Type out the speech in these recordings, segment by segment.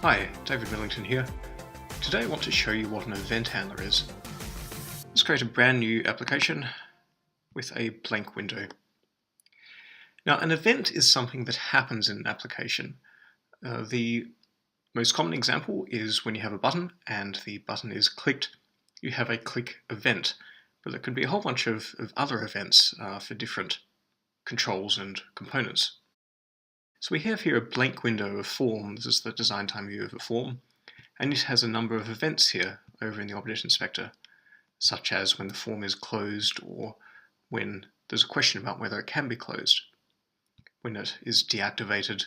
Hi, David Millington here. Today I want to show you what an event handler is. Let's create a brand new application with a blank window. Now, an event is something that happens in an application. The most common example is when you have a button and the button is clicked, you have a click event, but there could be a whole bunch of other events for different controls and components. So we have here a blank window of form. This is the design time view of a form, and it has a number of events here over in the Object Inspector, such as when the form is closed or when there's a question about whether it can be closed, when it is deactivated,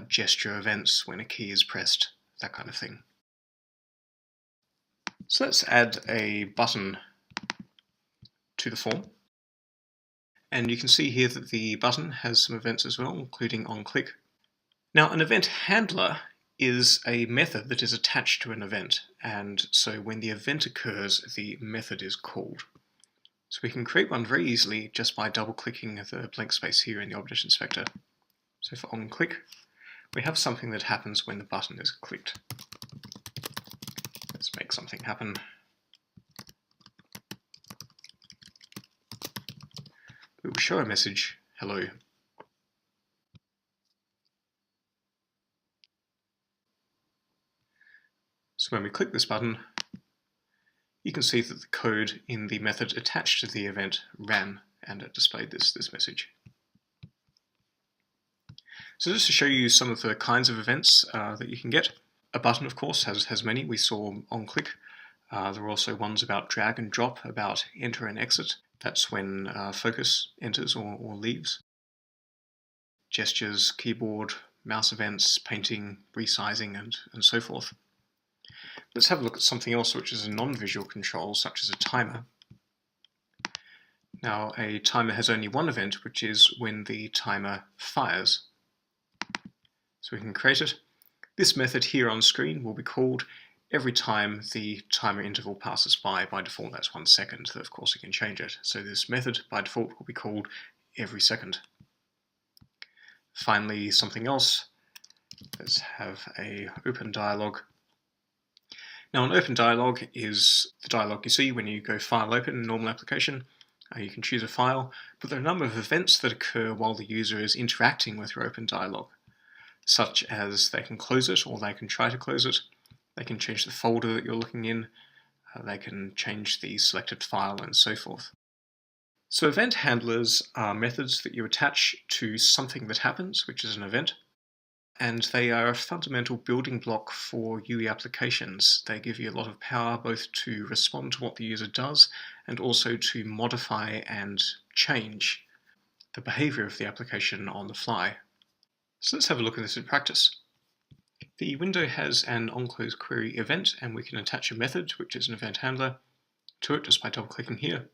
gesture events, when a key is pressed, that kind of thing. So let's add a button to the form. And you can see here that the button has some events as well, including onClick. Now, an event handler is a method that is attached to an event, and so when the event occurs, the method is called. So we can create one very easily just by double-clicking the blank space here in the Object Inspector. So for onClick, we have something that happens when the button is clicked. Let's make something happen. We will show a message, hello. So when we click this button, you can see that the code in the method attached to the event ran, and it displayed this message. So just to show you some of the kinds of events that you can get, a button, of course, has many. We saw onClick. There are also ones about drag and drop, about enter and exit. That's when focus enters or leaves. Gestures, keyboard, mouse events, painting, resizing, and so forth. Let's have a look at something else which is a non-visual control, such as a timer. Now, a timer has only one event, which is when the timer fires. So we can create it. This method here on screen will be called every time the timer interval passes by. By default, that's 1 second. Of course, you can change it. So this method, by default, will be called every second. Finally, something else. Let's have a open dialog. Now, an open dialog is the dialog you see when you go File Open in a normal application. You can choose a file, but there are a number of events that occur while the user is interacting with your open dialog, such as they can close it or they can try to close it. They can change the folder that you're looking in, they can change the selected file, and so forth. So event handlers are methods that you attach to something that happens, which is an event, and they are a fundamental building block for UE applications. They give you a lot of power both to respond to what the user does and also to modify and change the behavior of the application on the fly. So let's have a look at this in practice. The window has an onCloseQuery event, and we can attach a method, which is an event handler, to it just by double-clicking here.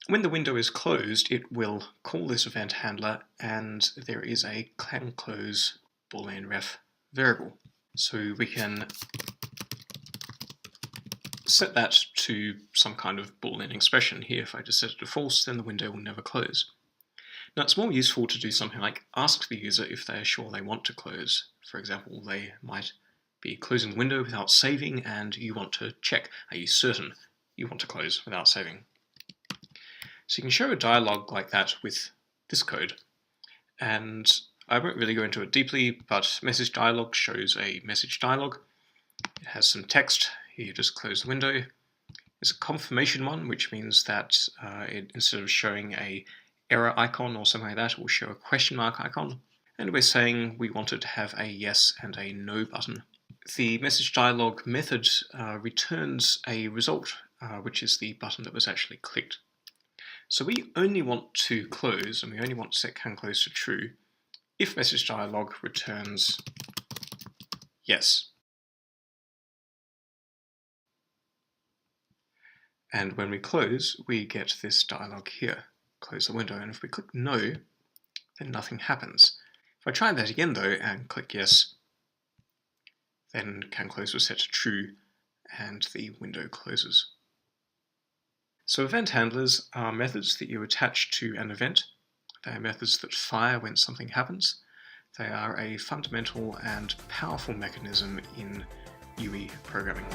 When the window is closed, it will call this event handler, and there is a canClose boolean ref variable. So we can set that to some kind of boolean expression here. If I just set it to false, then the window will never close. Now, it's more useful to do something like ask the user if they are sure they want to close. For example, they might be closing the window without saving, and you want to check, are you certain you want to close without saving? So you can show a dialog like that with this code. And I won't really go into it deeply, but message dialog shows a message dialog. It has some text. Here you just close the window. There's a confirmation one, which means that instead of showing a error icon or something like that, it will show a question mark icon. And we're saying we want it to have a yes and a no button. The message dialog method returns a result, which is the button that was actually clicked. So we only want to close, and we only want to set canClose to true, if message dialog returns yes. And when we close, we get this dialog here. Close the window, and if we click no, then nothing happens. If I try that again though and click yes, then canClose was set to true and the window closes. So event handlers are methods that you attach to an event. They are methods that fire when something happens. They are a fundamental and powerful mechanism in UE programming.